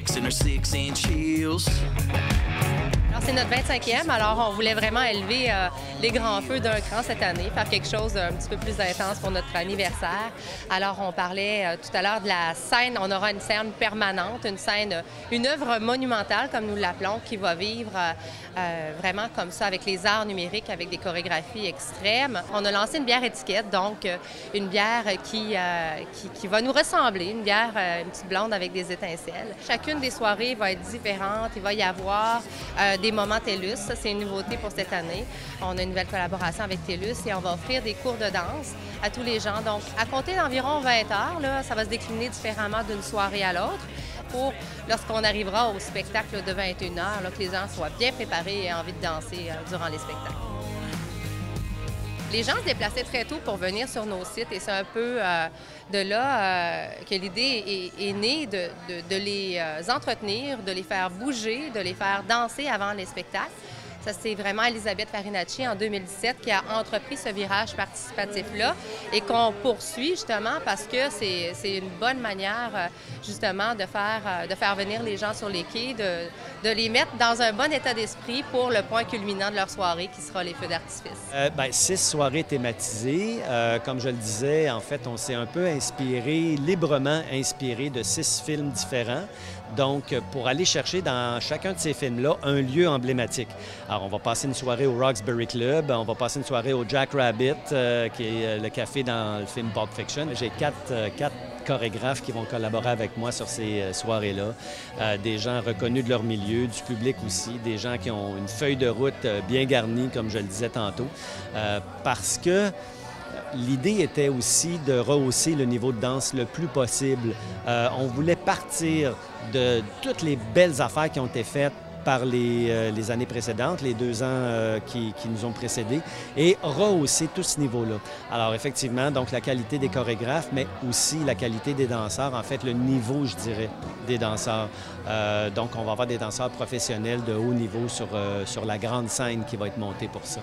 kicks in her 6-inch heels. Alors, c'est notre 25e, alors on voulait vraiment élever les grands feux d'un cran cette année, faire quelque chose d'un petit peu plus intense pour notre anniversaire. Alors, on parlait tout à l'heure de la scène. On aura une scène permanente, une œuvre monumentale, comme nous l'appelons, qui va vivre vraiment comme ça, avec les arts numériques, avec des chorégraphies extrêmes. On a lancé une bière étiquette, donc une bière qui va nous ressembler, une bière, une petite blonde avec des étincelles. Chacune des soirées va être différente. Il va y avoir des moments TELUS. Ça, c'est une nouveauté pour cette année. On a une nouvelle collaboration avec TELUS et on va offrir des cours de danse à tous les gens. Donc, à compter d'environ 20 heures, là, ça va se décliner différemment d'une soirée à l'autre pour, lorsqu'on arrivera au spectacle de 21 heures, là, que les gens soient bien préparés et aient envie de danser durant les spectacles. Les gens se déplaçaient très tôt pour venir sur nos sites et c'est un peu de là que l'idée est née de les entretenir, de les faire bouger, de les faire danser avant les spectacles. Ça, c'est vraiment Elisabeth Farinacci en 2017 qui a entrepris ce virage participatif-là et qu'on poursuit justement parce que c'est une bonne manière justement de faire venir les gens sur les quais, de les mettre dans un bon état d'esprit pour le point culminant de leur soirée qui sera les feux d'artifice. 6 soirées thématisées. Comme je le disais, en fait, on s'est un peu librement inspiré de 6 films différents. Donc, pour aller chercher dans chacun de ces films-là un lieu emblématique. Alors, on va passer une soirée au Roxbury Club, on va passer une soirée au Jack Rabbit, qui est le café dans le film Pulp Fiction. J'ai quatre chorégraphes qui vont collaborer avec moi sur ces soirées-là. Des gens reconnus de leur milieu, du public aussi, des gens qui ont une feuille de route bien garnie, comme je le disais tantôt, parce que l'idée était aussi de rehausser le niveau de danse le plus possible. On voulait partir de toutes les belles affaires qui ont été faites par les années précédentes, les 2 ans qui nous ont précédés, et rehausser tout ce niveau-là. Alors effectivement, donc la qualité des chorégraphes, mais aussi la qualité des danseurs, en fait le niveau, je dirais, des danseurs. Donc on va avoir des danseurs professionnels de haut niveau sur la grande scène qui va être montée pour ça.